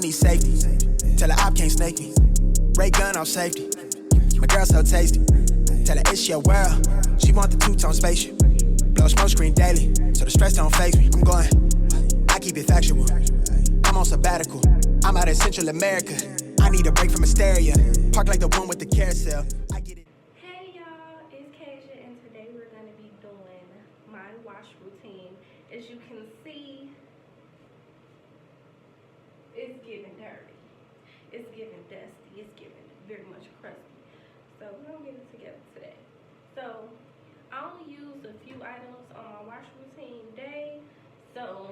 need safety. Tell her I can't snake me. Ray gun off safety. My girl so tasty. Tell her it's your world. She want the two-tone spaceship. Blow smoke screen daily, so the stress don't faze me. I'm going, I keep it factual. I'm on sabbatical. I'm out in Central America. I need a break from hysteria. Park like the one with the carousel. I get it. Hey y'all, it's Kasia, and today we're going to be doing my wash routine. As you can see, it's getting dirty. It's getting dusty. It's getting very much crusty. So we're going to get it together today. So I only use a few items on my wash routine day. So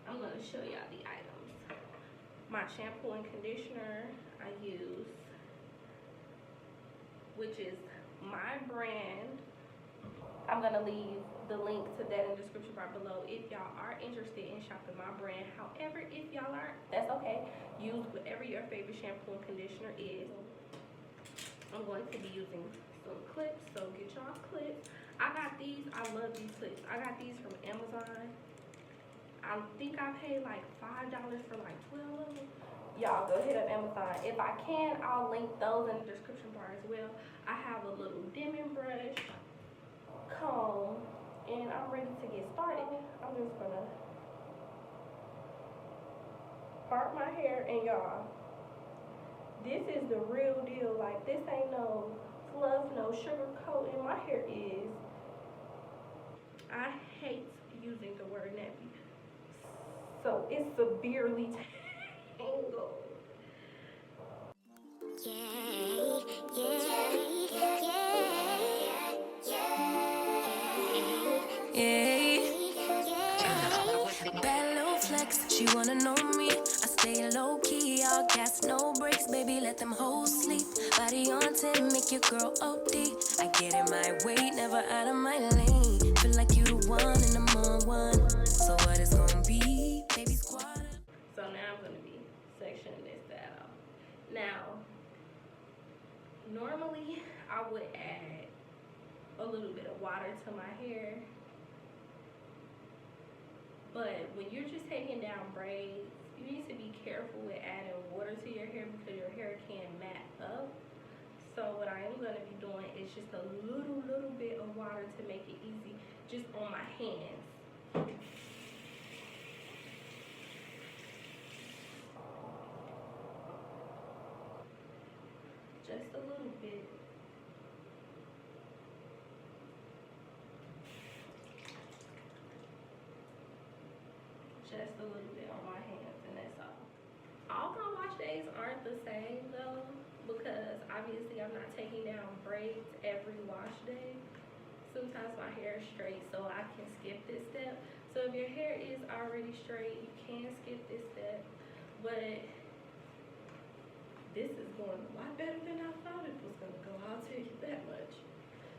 I'm going to show y'all the items. My shampoo and conditioner I use, which is my brand. I'm gonna leave the link to that in the description bar below if y'all are interested in shopping my brand. However, if y'all aren't, that's okay. Use whatever your favorite shampoo and conditioner is. I'm going to be using some clips, so get y'all clips. I got these. I love these clips. I got these from Amazon. I think I paid like $5 for like 12 of them. Y'all go hit up Amazon. If I can, I'll link those in the description bar as well. I have a little dimming brush, comb, and I'm ready to get started. I'm just gonna part my hair, and y'all, this is the real deal. Like, this ain't no fluff, no sugar coating. My hair is, I hate using the word nappy. So it's severely tangled. Bad little flex, she wanna know me. I stay low key, all gas, no brakes, baby, let them hoes sleep. Body on 10, make your girl OD. I get in my way, never out of my lane. Feel like you the one and I'm on one. So what it's gonna be, baby squad. So now I'm gonna be sectioning this out. Now, normally I would add a little bit of water to my hair. But when you're just taking down braids, you need to be careful with adding water to your hair because your hair can mat up. So what I am going to be doing is just a little bit of water to make it easy, just on my hands. Just a little bit. Just a little bit on my hands, and that's all. All my wash days aren't the same though, because obviously I'm not taking down braids every wash day. Sometimes my hair is straight, so I can skip this step. So if your hair is already straight, you can skip this step, but this is going a lot better than I thought it was going to go. I'll tell you that much.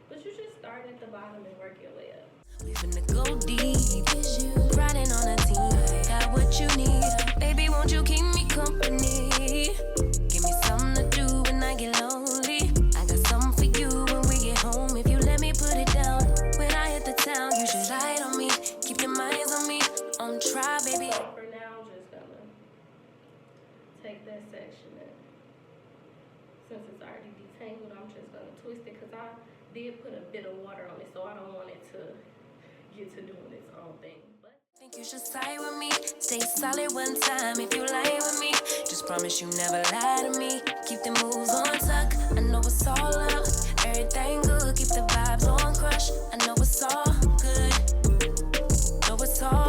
But you just start at the bottom and work your way up. We finna go deep, riding on a team. Got what you need, baby, won't you keep me company? Give me something to do when I get lonely. I got something for you when we get home. If you let me put it down, when I hit the town, you should ride on me. Keep your minds on me, on try, baby. So for now, I'm just gonna take that section and since it's already detangled, I'm just gonna twist it because I did put a bit of water on it, so I don't want it to get to doing its own thing. But Think you should side with me, stay solid one time if you lie with me. Just promise you never lie to me. Keep the moves on tuck, I know it's all out. Everything good, keep the vibes on crush. I know it's all good, know it's all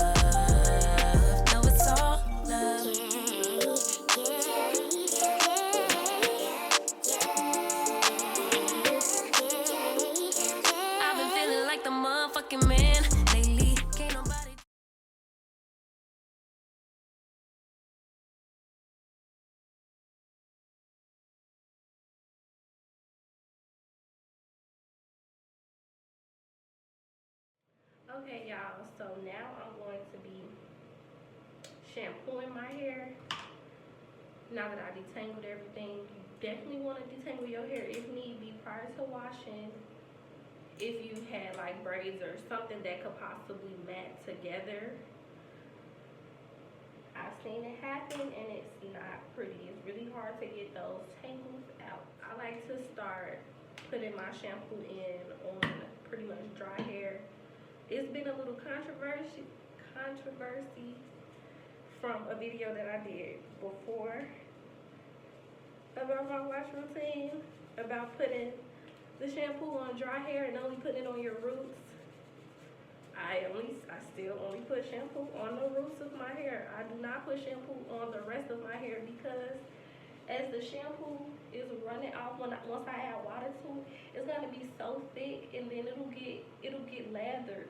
love, know it's all love. I've been feeling like the motherfucking man lately. Can't nobody. okay, y'all, so now I'm going to be shampooing my hair. Now that I detangled everything, you definitely want to detangle your hair if need be prior to washing. If you had like braids or something that could possibly mat together, I've seen it happen and it's not pretty. It's really hard to get those tangles out. I like to start putting my shampoo in on pretty much dry hair. It's been a little controversy from a video that I did before about my wash routine, about putting the shampoo on dry hair and only putting it on your roots. I still only put shampoo on the roots of my hair. I do not put shampoo on the rest of my hair because as the shampoo is running off, once I add water to it, it's gonna be so thick, and then it'll get lathered,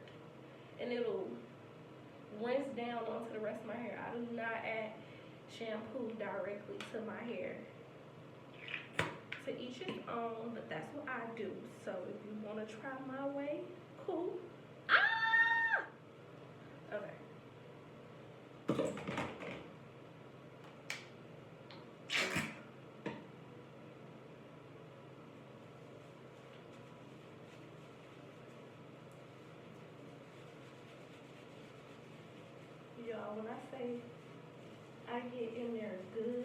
and it'll rinse down onto the rest of my hair. I do not add shampoo directly to my hair. To each his own, but that's what I do. So if you want to try my way, cool. Okay. Y'all, when I say I get in there good,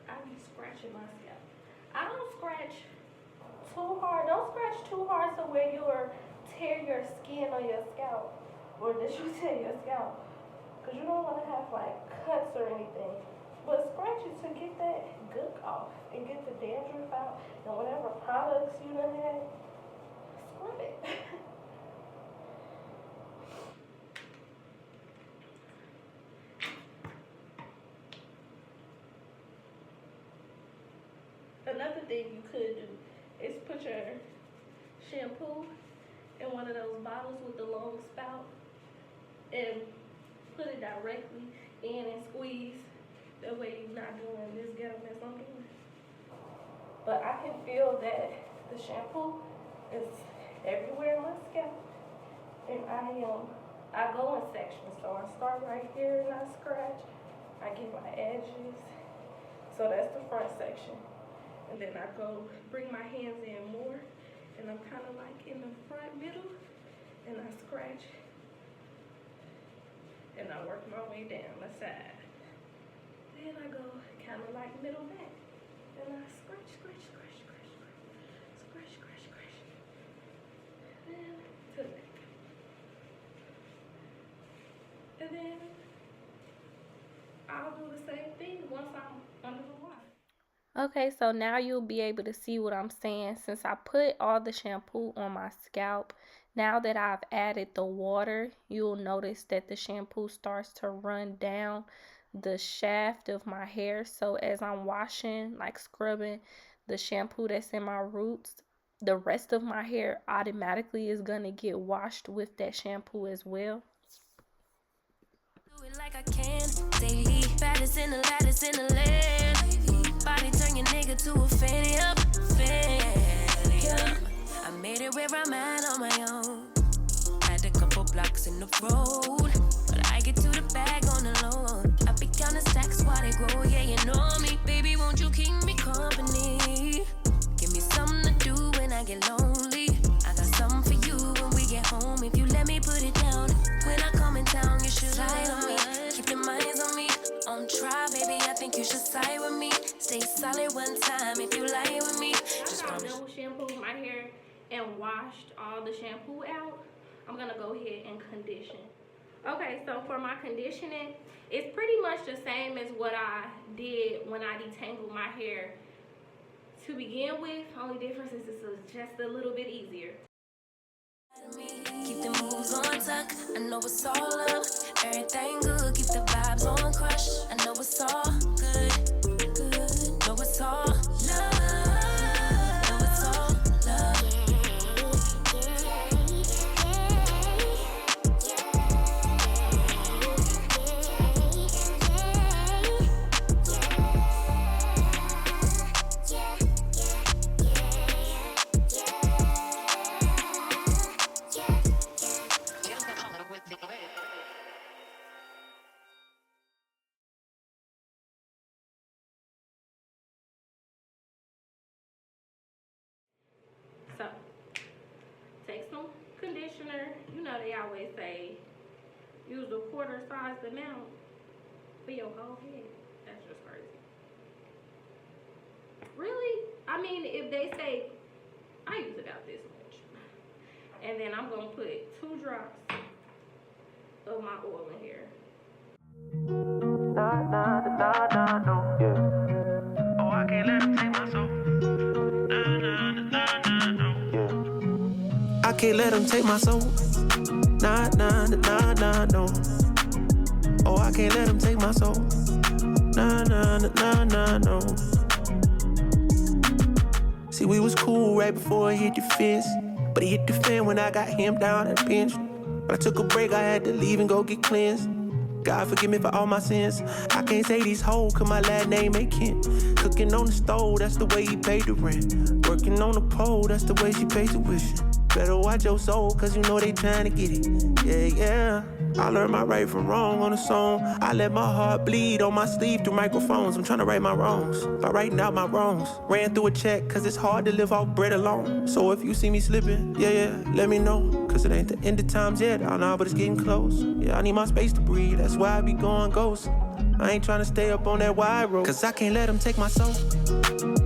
I be scratching my scalp. I don't scratch too hard. Don't scratch too hard so where you'll tear your skin on your scalp, or that you tear your scalp, because you don't want to have like cuts or anything. But scratch it to get that gook off and get the dandruff out, and whatever products you done had, scrub it. Another thing you could do is put your shampoo in one of those bottles with the long spout and put it directly in and squeeze. That way you're not doing this ghetto mess I'm doing. But I can feel that the shampoo is everywhere in my scalp. And I go in sections. So I start right here and I scratch. I get my edges. So that's the front section. And then I go bring my hands in more, and I'm kind of like in the front middle, and I scratch, and I work my way down the side. Then I go kind of like middle back, and I scratch, scratch, scratch, scratch, scratch, scratch, scratch, then to the back. And then I'll do the same thing once I'm under the water. Okay, so now you'll be able to see what I'm saying. Since I put all the shampoo on my scalp, now that I've added the water, you'll notice that the shampoo starts to run down the shaft of my hair. So as I'm washing, like scrubbing the shampoo that's in my roots, the rest of my hair automatically is going to get washed with that shampoo as well. Do it like I can daily. Baddest in the land. Body turn your nigga to a fanny up, I made it where I'm at on my own. Had a couple blocks in the road, but I get to the bag on the low. I be counting stacks while they grow, yeah, you know me. Baby, won't you keep me company? Give me something to do when I get lonely. I got something for you when we get home. If you let me put it down, when I come in town, you should slide on me. Keep your minds on me. On try, baby, I think you should side with me. Stay solid one time if you lie with me. Just I'm done with shampooing my hair and washed all the shampoo out. I'm gonna go ahead and condition. Okay, so for my conditioning, it's pretty much the same as what I did when I detangled my hair to begin with. Only difference is this is just a little bit easier. Keep the moves on tuck. I know it's all love. Everything good. Keep the vibes on crush. I know it's all good. Know it's all love. Know it's all love. So, take some conditioner. You know they always say use a quarter sized amount for your whole head. That's just crazy. Really? I mean, if they say, I use about this much. And then I'm going to put 2 drops of my oil in here. Nah, nah, nah, nah, no. Yeah. Oh, I can't let him take my soul. Nah, nah, nah, nah, no. Yeah. I can't let him take my soul. Nah, nah, nah, nah, no. Oh, I can't let him take my soul. Nah, nah, nah, nah, no. See, we was cool right before it hit the fence, but it hit the fan when I got him down at the bench. But I took a break, I had to leave and go get cleansed. God forgive me for all my sins. I can't say these hoes, cause my last name ain't Kent. Cooking on the stove, that's the way he paid the rent. Working on the pole, that's the way she pays tuition. Better watch your soul, cause you know they trying to get it. Yeah, yeah. I learned my right from wrong on a song. I let my heart bleed on my sleeve through microphones. I'm trying to right my wrongs by writing out my wrongs. Ran through a check, cause it's hard to live off bread alone. So if you see me slipping, yeah, let me know. Cause it ain't the end of times yet, I know, but it's getting close. Yeah, I need my space to breathe, that's why I be going ghost. I ain't trying to stay up on that wide road, cause I can't let him take my soul.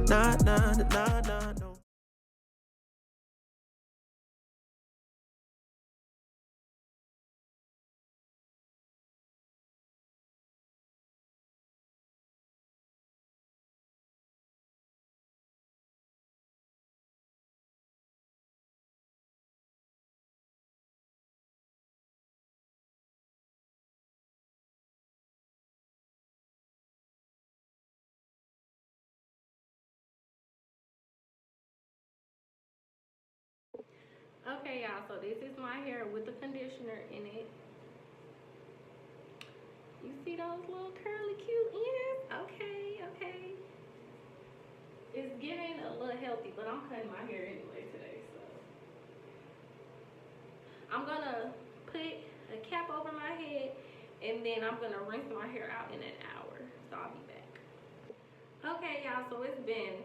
Nah, nah, nah, nah, no. Okay, y'all, so this is my hair with the conditioner in it. You see those little curly cute ends? Okay. It's getting a little healthy, but I'm cutting my hair anyway today, so. I'm gonna put a cap over my head, and then I'm gonna rinse my hair out in an hour, so I'll be back. Okay, y'all, so it's been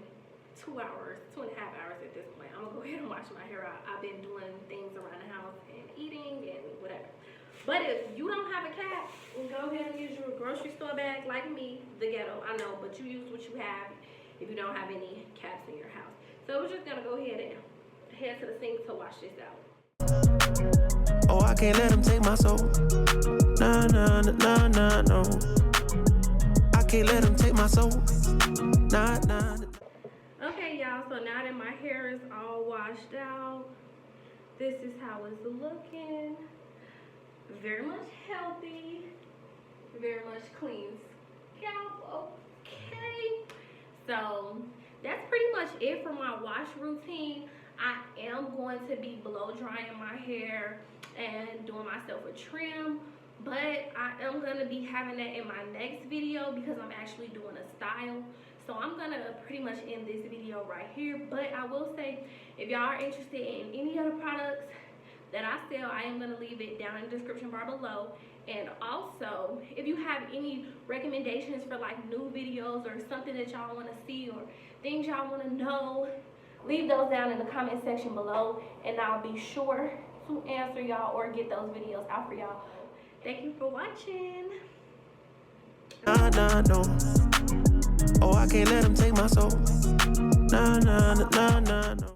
2 hours, 2.5 hours at this point. I'm gonna go ahead and wash my hair out. I've been doing things around the house and eating and whatever. But if you don't have a cap, go ahead and use your grocery store bag like me, the ghetto, I know, but you use what you have if you don't have any caps in your house. So we're just gonna go ahead and head to the sink to wash this out. Oh, I can't let him take my soul. Nah, nah, nah, nah, no. I can't let him take my soul. Nah, nah. Okay, y'all, so now that my hair is all washed out, this is how it's looking. Very much healthy, very much clean scalp. Okay, so that's pretty much it for my wash routine. I am going to be blow drying my hair and doing myself a trim, but I am going to be having that in my next video because I'm actually doing a style. So I'm gonna pretty much end this video right here, but I will say, if y'all are interested in any other products that I sell, I am gonna leave it down in the description bar below. And also, if you have any recommendations for like new videos or something that y'all wanna see or things y'all wanna know, leave those down in the comment section below, and I'll be sure to answer y'all or get those videos out for y'all. Thank you for watching. Nah, nah, no. Oh, I can't let him take my soul. Nah, nah, nah, nah, no.